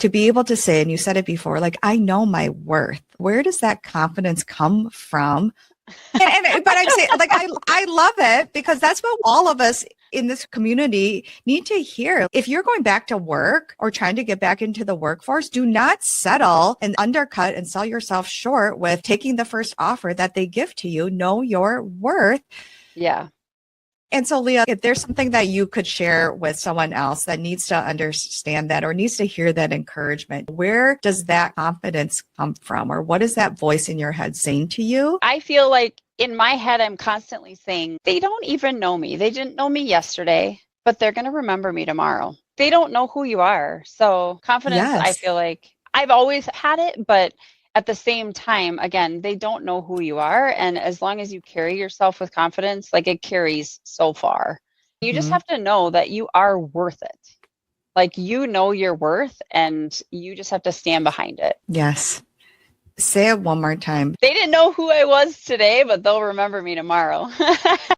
to be able to say, and you said it before, like, I know my worth. Where does that confidence come from? But I'd say, like, I love it because that's what all of us in this community need to hear. If you're going back to work or trying to get back into the workforce, do not settle and undercut and sell yourself short with taking the first offer that they give to you. Know your worth. Yeah. And so, Leah, if there's something that you could share with someone else that needs to understand that or needs to hear that encouragement, where does that confidence come from? Or what is that voice in your head saying to you? I feel like in my head, I'm constantly saying, they don't even know me. They didn't know me yesterday, but they're going to remember me tomorrow. They don't know who you are. So confidence, Yes. I feel like I've always had it, but at the same time, again, they don't know who you are. And as long as you carry yourself with confidence, like it carries so far. You just have to know that you are worth it. Like, you know your worth and you just have to stand behind it. Yes. Say it one more time. They didn't know who I was today, but they'll remember me tomorrow.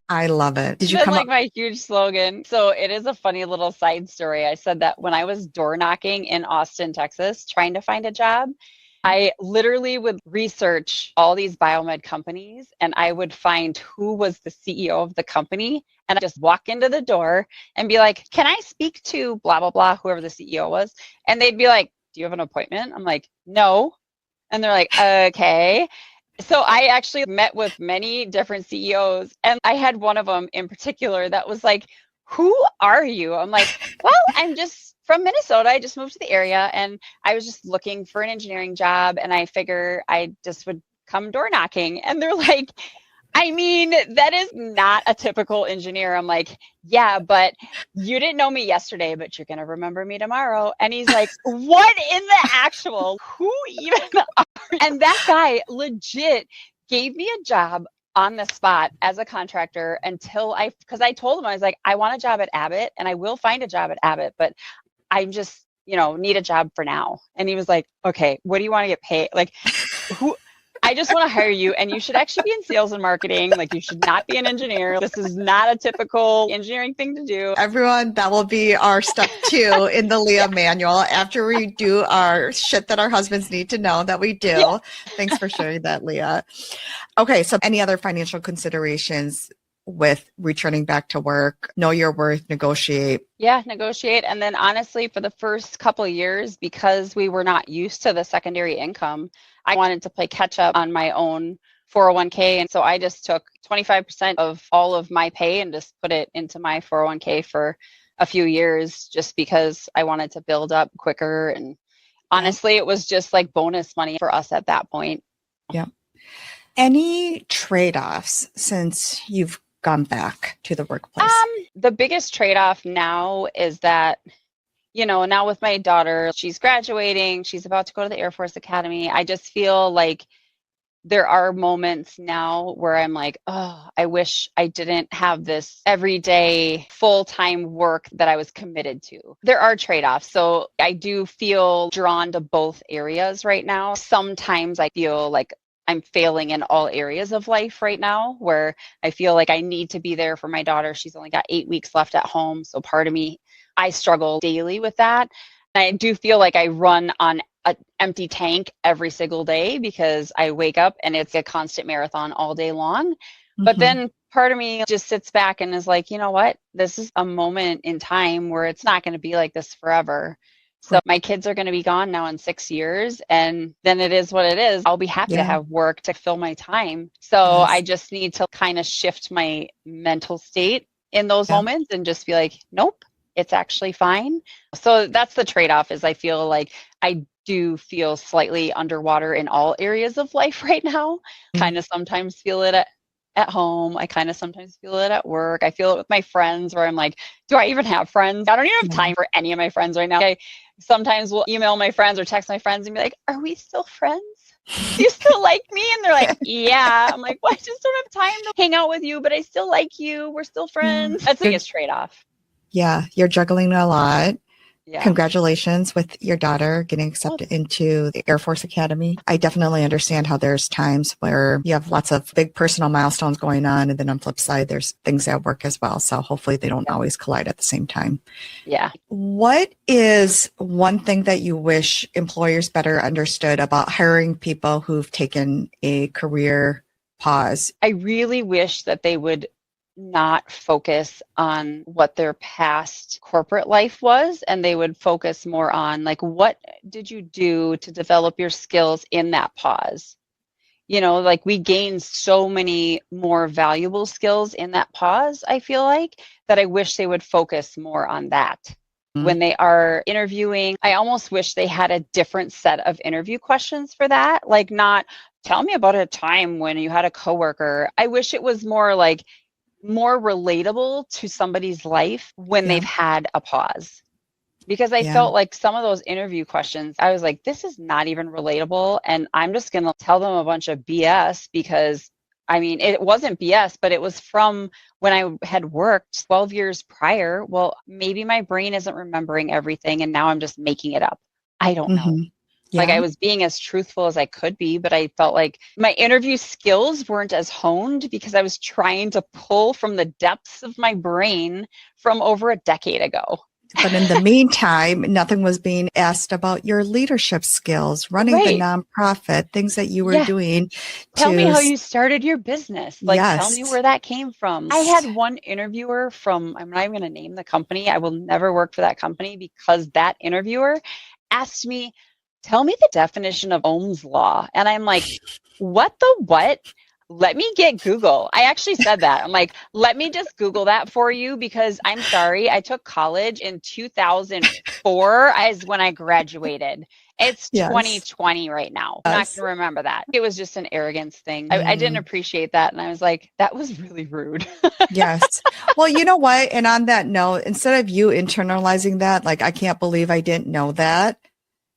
I love it. Did you That's come like up? my huge slogan. So it is a funny little side story. I said that when I was door knocking in Austin, Texas, trying to find a job, I literally would research all these biomed companies and I would find who was the CEO of the company. And I just walk into the door and be like, can I speak to blah, blah, blah, whoever the CEO was? And they'd be like, do you have an appointment? I'm like, no. And they're like, okay. So I actually met with many different CEOs, and I had one of them in particular that was like, who are you? I'm like, well, I'm just from Minnesota. I just moved to the area and I was just looking for an engineering job, and I figure I just would come door knocking. And they're like, I mean, that is not a typical engineer. I'm like, yeah, but you didn't know me yesterday, but you're going to remember me tomorrow. And he's like, what in the actual, who even are you? And that guy legit gave me a job on the spot as a contractor because I told him, I was like, I want a job at Abbott and I will find a job at Abbott, but I'm just, need a job for now. And he was like, okay, what do you want to get paid? Like, who? I just want to hire you, and you should actually be in sales and marketing. Like, you should not be an engineer. This is not a typical engineering thing to do. Everyone, that will be our step 2 in the Leah manual after we do our shit that our husbands need to know that we do. Yeah. Thanks for sharing that, Leah. Okay, so any other financial considerations with returning back to work? Know your worth, negotiate. Yeah, negotiate. And then honestly, for the first couple of years, because we were not used to the secondary income, I wanted to play catch up on my own 401k. And so I just took 25% of all of my pay and just put it into my 401k for a few years, just because I wanted to build up quicker. And honestly, it was just like bonus money for us at that point. Yeah. Any trade-offs since you've gone back to the workplace? The biggest trade-off now is that, now with my daughter, she's graduating, she's about to go to the Air Force Academy. I just feel like there are moments now where I'm like, oh, I wish I didn't have this everyday full-time work that I was committed to. There are trade-offs. So I do feel drawn to both areas right now. Sometimes I feel like I'm failing in all areas of life right now, where I feel like I need to be there for my daughter. She's only got 8 weeks left at home. So part of me, I struggle daily with that. And I do feel like I run on an empty tank every single day because I wake up and it's a constant marathon all day long. But then part of me just sits back and is like, you know what? This is a moment in time where it's not going to be like this forever. So my kids are going to be gone now in 6 years, and then it is what it is. I'll be happy to have work to fill my time. So I just need to kind of shift my mental state in those moments and just be like, nope, it's actually fine. So that's the trade-off, is I feel like I do feel slightly underwater in all areas of life right now. Kind of sometimes feel it at home. I kind of sometimes feel it at work. I feel it with my friends, where I'm like, do I even have friends? I don't even have time for any of my friends right now. I sometimes will email my friends or text my friends and be like, are we still friends? Do you still like me? And they're like, yeah. I'm like, well, I just don't have time to hang out with you, but I still like you. We're still friends. That's the biggest trade-off. Yeah, you're juggling a lot. Yeah. Congratulations with your daughter getting Oh, accepted into the Air Force Academy. I definitely understand how there's times where you have lots of big personal milestones going on. And then on the flip side, there's things at work as well. So hopefully they don't yeah. always collide at the same time. Yeah. What is one thing that you wish employers better understood about hiring people who've taken a career pause? I really wish that they would not focus on what their past corporate life was, and they would focus more on like, what did you do to develop your skills in that pause? Like we gained so many more valuable skills in that pause, I feel like, that I wish they would focus more on that. When they are interviewing, I almost wish they had a different set of interview questions for that. Like, not tell me about a time when you had a coworker. I wish it was more like more relatable to somebody's life when Yeah. they've had a pause. Because I Yeah. felt like some of those interview questions, I was like, this is not even relatable. And I'm just going to tell them a bunch of BS because I mean, it wasn't BS, but it was from when I had worked 12 years prior. Well, maybe my brain isn't remembering everything and now I'm just making it up. I don't know. Like Yeah. I was being as truthful as I could be, but I felt like my interview skills weren't as honed because I was trying to pull from the depths of my brain from over a decade ago. But in the meantime, nothing was being asked about your leadership skills, running the Right. nonprofit, things that you were Yeah. doing Tell me to, how you started your business. Like, tell me yes, where that came from. I had one interviewer from, I'm not even going to name the company. I will never work for that company because that interviewer asked me, tell me the definition of Ohm's law. And I'm like, what the what? Let me get Google. I actually said that. I'm like, let me just Google that for you because I'm sorry. I took college in 2004 as when I graduated. It's yes, 2020 right now. I'm not yes. going to remember that. It was just an arrogance thing. I didn't appreciate that. And I was like, that was really rude. Yes. Well, you know what? And on that note, instead of you internalizing that, like, I can't believe I didn't know that,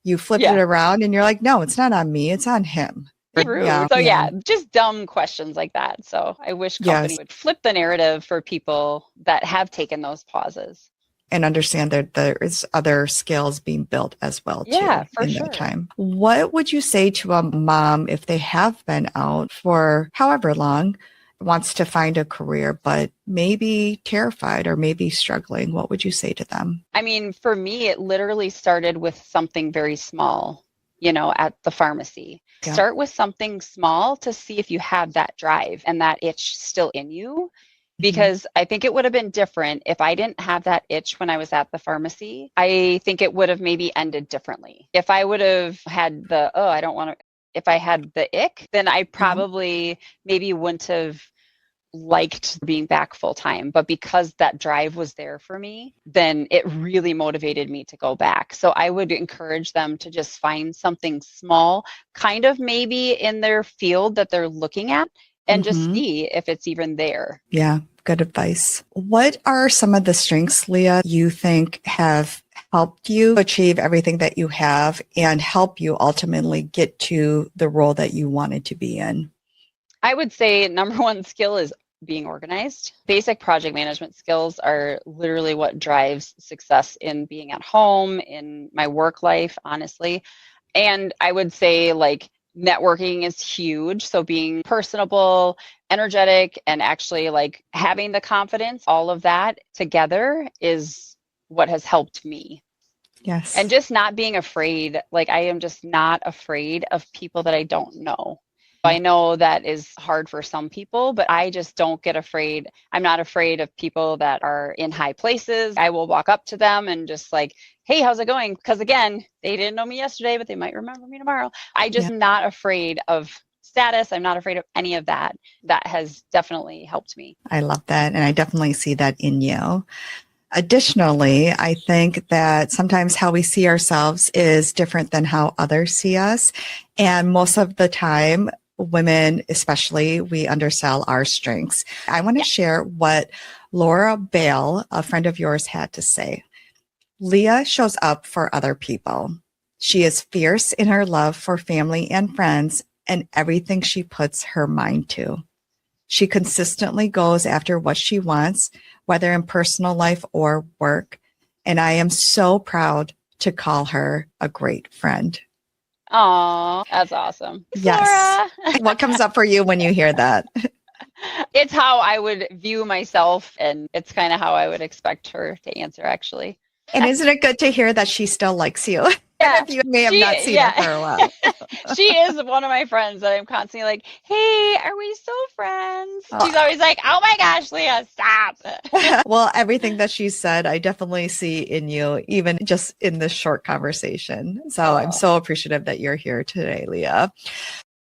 you flipped it Yeah. around and you're like, no, it's not on me. It's on him. Yeah. Rude. So Yeah. yeah, just dumb questions like that. So I wish companies Yes. would flip the narrative for people that have taken those pauses. And understand that there is other skills being built as well Yeah, too for in that sure. time. What would you say to a mom if they have been out for however long, wants to find a career, but maybe terrified or maybe struggling? What would you say to them? I mean, for me, it literally started with something very small, at the pharmacy. Yeah. Start with something small to see if you have that drive and that itch still in you. Mhm. Because I think it would have been different if I didn't have that itch when I was at the pharmacy. I think it would have maybe ended differently. If I would have had I don't want to, if I had the ick, then I Yeah. probably maybe wouldn't have liked being back full time. But because that drive was there for me, then it really motivated me to go back. So I would encourage them to just find something small, kind of maybe in their field that they're looking at, and just Mhm. see if it's even there. Yeah. Good advice. What are some of the strengths, Leah, you think have helped you achieve everything that you have and help you ultimately get to the role that you wanted to be in? I would say number one skill is being organized. Basic project management skills are literally what drives success in being at home, in my work life, honestly. And I would say like networking is huge. So being personable, energetic, and actually like having the confidence, all of that together is what has helped me. And Yes. just not being afraid. Like I am just not afraid of people that I don't know. I know that is hard for some people, but I just don't get afraid. I'm not afraid of people that are in high places. I will walk up to them and just like, hey, how's it going? Because again, they didn't know me yesterday, but they might remember me tomorrow. I just Yeah. am not afraid of status. I'm not afraid of any of that. That has definitely helped me. I love that. And I definitely see that in you. Additionally, I think that sometimes how we see ourselves is different than how others see us. And most of the time, women, especially, we undersell our strengths. I want to Yeah. share what Laura Bale, a friend of yours, had to say. Leah shows up for other people. She is fierce in her love for family and friends and everything she puts her mind to. She consistently goes after what she wants, whether in personal life or work, And I am so proud to call her a great friend. Oh, that's awesome. Yes. Laura. What comes up for you when you hear that? It's how I would view myself, and it's kind of how I would expect her to answer, actually. And isn't it good to hear that she still likes you? Yeah, If you may have not seen her for a while. She is one of my friends that I'm constantly like, hey, are we still friends? Oh. She's always like, oh my gosh, Leah, stop. Well, everything that she said, I definitely see in you, even just in this short conversation. So I'm so appreciative that you're here today, Leah.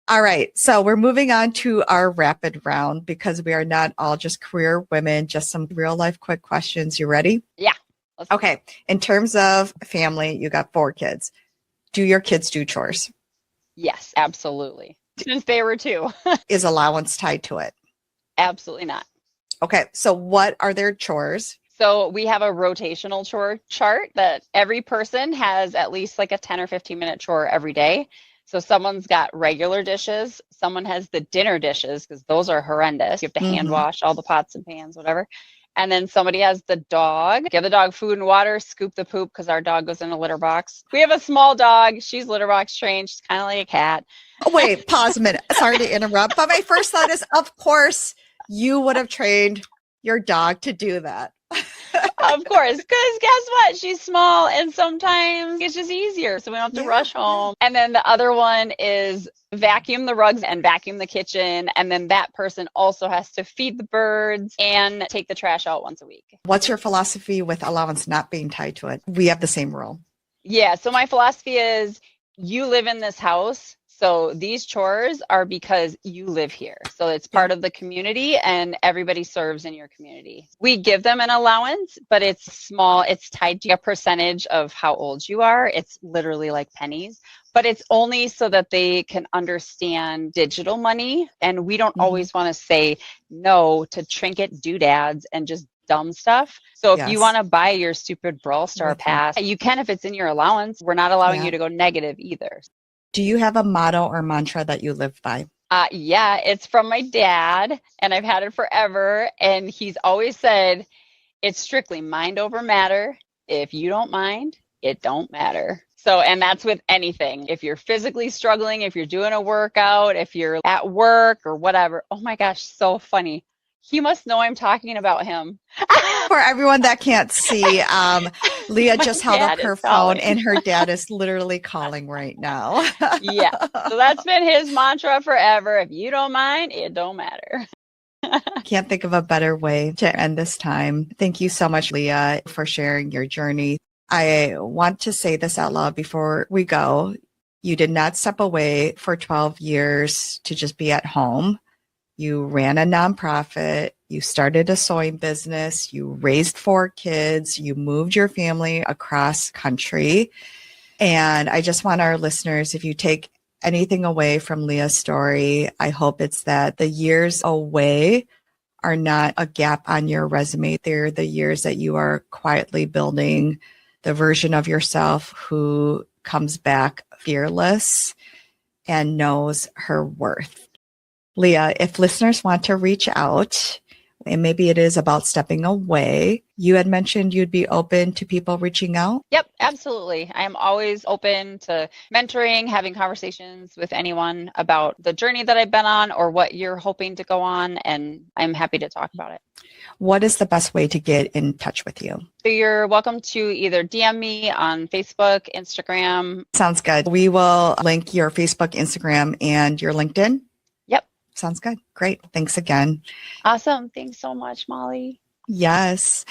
All right. So we're moving on to our rapid round because we are not all just career women, just some real life quick questions. You ready? Yeah. Okay. In terms of family, you got 4 kids. Do your kids do chores? Yes, absolutely. Since they were 2. Is allowance tied to it? Absolutely not. Okay. So what are their chores? So we have a rotational chore chart that every person has at least like a 10 or 15 minute chore every day. So someone's got regular dishes. Someone has the dinner dishes because those are horrendous. You have to hand wash all the pots and pans, whatever. And then somebody has the dog. Give the dog food and water, scoop the poop because our dog goes in a litter box. We have a small dog. She's litter box trained. She's kind of like a cat. Oh, wait, pause a minute. Sorry to interrupt. But my first thought is, of course, you would have trained your dog to do that. Of course, because guess what? She's small and sometimes it's just easier. So we don't have to rush home. And then the other one is vacuum the rugs and vacuum the kitchen. And then that person also has to feed the birds and take the trash out once a week. What's your philosophy with allowance not being tied to it? We have the same rule. Yeah. So my philosophy is you live in this house. So these chores are because you live here. So it's part of the community and everybody serves in your community. We give them an allowance, but it's small. It's tied to a percentage of how old you are. It's literally like pennies, but it's only so that they can understand digital money. And we don't always want to say no to trinket doodads and just dumb stuff. So if you want to buy your stupid Brawl Star pass, you can if it's in your allowance. We're not allowing you to go negative either. Do you have a motto or mantra that you live by? Yeah, it's from my dad, and I've had it forever. And he's always said, it's strictly mind over matter. If you don't mind, it don't matter. So, and that's with anything. If you're physically struggling, if you're doing a workout, if you're at work or whatever. Oh my gosh, so funny. He must know I'm talking about him. For everyone that can't see, Leah just held up her phone and her dad is literally calling right now. Yeah. So that's been his mantra forever. If you don't mind, it don't matter. Can't think of a better way to end this time. Thank you so much, Leah, for sharing your journey. I want to say this out loud before we go. You did not step away for 12 years to just be at home. You ran a nonprofit, you started a sewing business, you raised 4 kids, you moved your family across country. And I just want our listeners, if you take anything away from Leah's story, I hope it's that the years away are not a gap on your resume. They're the years that you are quietly building the version of yourself who comes back fearless and knows her worth. Leah, if listeners want to reach out, and maybe it is about stepping away, you had mentioned you'd be open to people reaching out. Yep, absolutely. I am always open to mentoring, having conversations with anyone about the journey that I've been on or what you're hoping to go on, and I'm happy to talk about it. What is the best way to get in touch with you? So you're welcome to either DM me on Facebook, Instagram. Sounds good. We will link your Facebook, Instagram, and your LinkedIn. Yep. Sounds good. Great. Thanks again. Awesome. Thanks so much, Molly. Yes.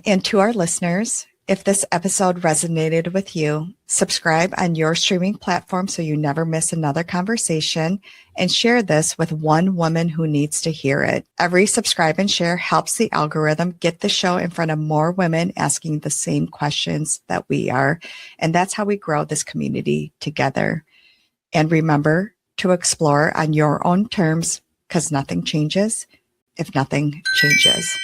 And to our listeners, if this episode resonated with you, subscribe on your streaming platform so you never miss another conversation, and share this with one woman who needs to hear it. Every subscribe and share helps the algorithm get the show in front of more women asking the same questions that we are. And that's how we grow this community together. And remember to explore on your own terms, because nothing changes if nothing changes.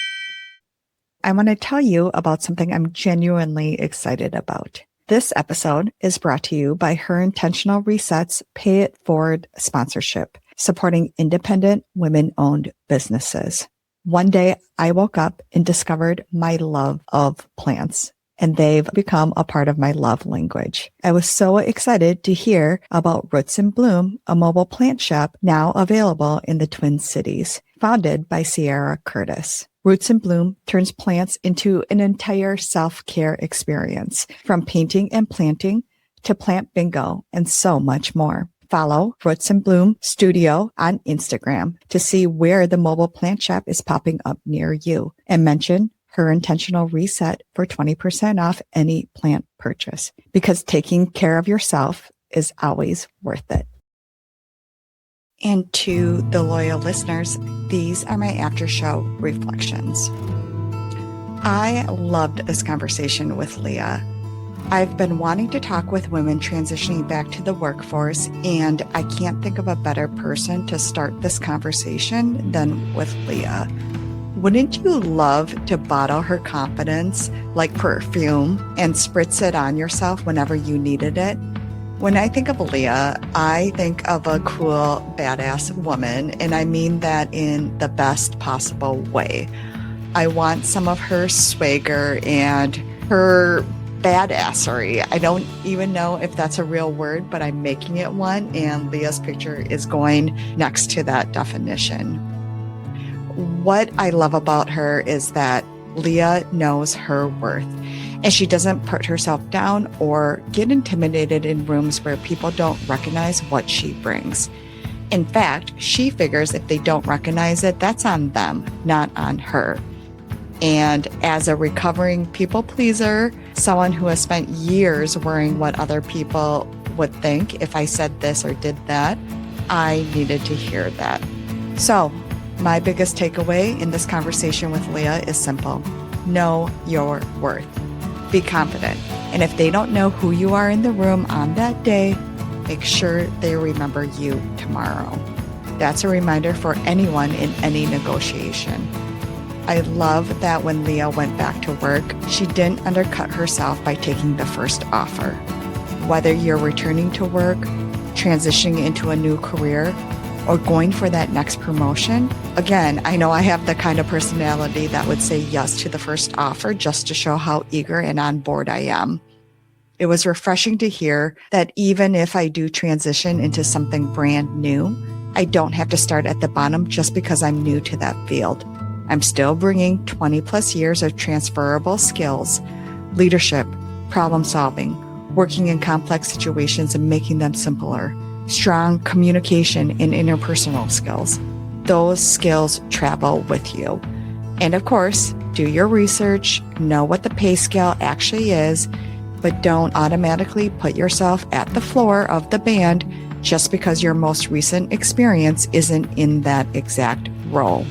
I want to tell you about something I'm genuinely excited about. This episode is brought to you by Her Intentional Resets Pay It Forward sponsorship, supporting independent women-owned businesses. One day I woke up and discovered my love of plants. and they've become a part of my love language. I was so excited to hear about Roots in Bloom, a mobile plant shop now available in the Twin Cities, founded by Sierra Curtis. Roots in Bloom turns plants into an entire self-care experience, from painting and planting to plant bingo and so much more. Follow Roots in Bloom Studio on Instagram to see where the mobile plant shop is popping up near you, and mention her intentional reset for 20% off any plant purchase, because taking care of yourself is always worth it. And to the loyal listeners, these are my after show reflections. I loved this conversation with Leah. I've been wanting to talk with women transitioning back to the workforce, and I can't think of a better person to start this conversation than with Leah. Wouldn't you love to bottle her confidence like perfume and spritz it on yourself whenever you needed it? When I think of Leah, I think of a cool, badass woman, and I mean that in the best possible way. I want some of her swagger and her badassery. I don't even know if that's a real word, but I'm making it one, and Leah's picture is going next to that definition. What I love about her is that Leah knows her worth, and she doesn't put herself down or get intimidated in rooms where people don't recognize what she brings. In fact, she figures if they don't recognize it, that's on them, not on her. And as a recovering people pleaser, someone who has spent years worrying what other people would think if I said this or did that, I needed to hear that. So, my biggest takeaway in this conversation with Leah is simple. Know your worth. Be confident. And if they don't know who you are in the room on that day, make sure they remember you tomorrow. That's a reminder for anyone in any negotiation. I love that when Leah went back to work, she didn't undercut herself by taking the first offer. Whether you're returning to work, transitioning into a new career, or going for that next promotion, again, I know I have the kind of personality that would say yes to the first offer just to show how eager and on board I am. It was refreshing to hear that even if I do transition into something brand new, I don't have to start at the bottom just because I'm new to that field. I'm still bringing 20 plus years of transferable skills, leadership, problem solving, working in complex situations and making them simpler, strong communication and interpersonal skills. Those skills travel with you. And of course, do your research, know what the pay scale actually is, but don't automatically put yourself at the floor of the band just because your most recent experience isn't in that exact role.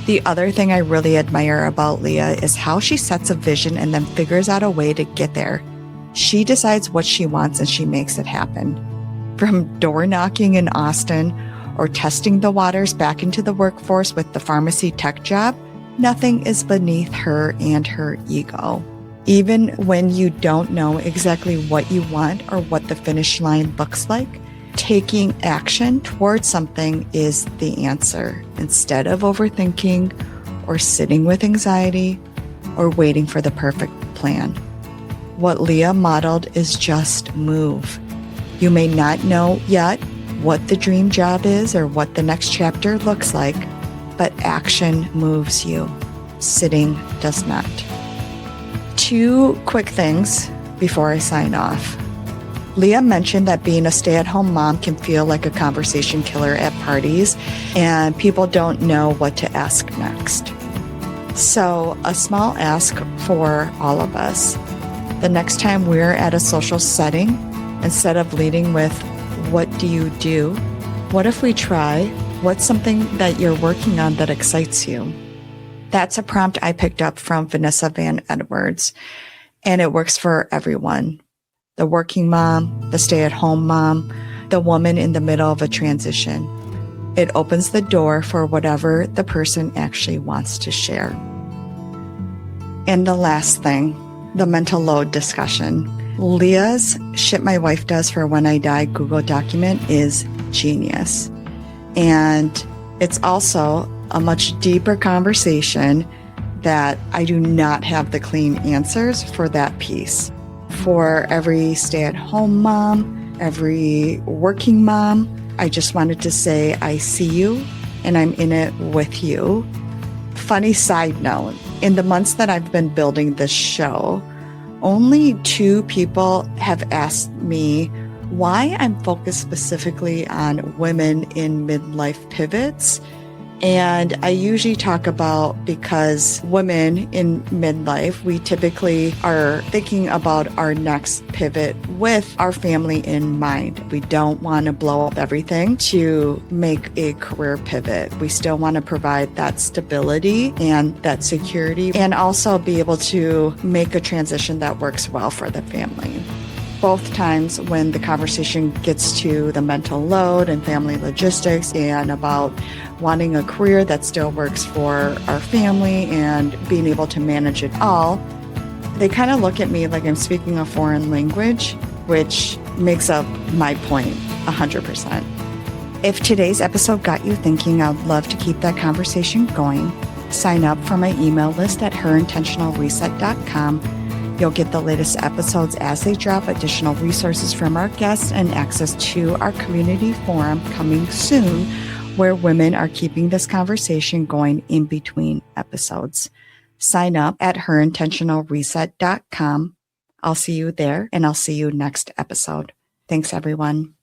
The other thing I really admire about Leah is how she sets a vision and then figures out a way to get there. She decides what she wants and she makes it happen. From door knocking in Austin or testing the waters back into the workforce with the pharmacy tech job, nothing is beneath her and her ego. Even when you don't know exactly what you want or what the finish line looks like, taking action towards something is the answer instead of overthinking or sitting with anxiety or waiting for the perfect plan. What Leah modeled is just move. You may not know yet what the dream job is or what the next chapter looks like, but action moves you. Sitting does not. 2 quick things before I sign off. Leah mentioned that being a stay-at-home mom can feel like a conversation killer at parties, and people don't know what to ask next. So, a small ask for all of us. The next time we're at a social setting, instead of leading with, "What do you do?" what if we try, "What's something that you're working on that excites you?" That's a prompt I picked up from Vanessa Van Edwards, and it works for everyone. The working mom, the stay-at-home mom, the woman in the middle of a transition. It opens the door for whatever the person actually wants to share. And the last thing, the mental load discussion. Leah's "Shit My Wife Does for When I Die" Google document is genius. And it's also a much deeper conversation that I do not have the clean answers for that piece. For every stay-at-home mom, every working mom, I just wanted to say I see you and I'm in it with you. Funny side note, in the months that I've been building this show, only 2 people have asked me why I'm focused specifically on women in midlife pivots. And I usually talk about because women in midlife, we typically are thinking about our next pivot with our family in mind. We don't want to blow up everything to make a career pivot. We still want to provide that stability and that security and also be able to make a transition that works well for the family. Both times when the conversation gets to the mental load and family logistics and about wanting a career that still works for our family and being able to manage it all, they kind of look at me like I'm speaking a foreign language, which makes up my point 100%. If today's episode got you thinking, I'd love to keep that conversation going. Sign up for my email list at herintentionalreset.com. You'll get the latest episodes as they drop, additional resources from our guests, and access to our community forum coming soon, where women are keeping this conversation going in between episodes. Sign up at herintentionalreset.com. I'll see you there, and I'll see you next episode. Thanks, everyone.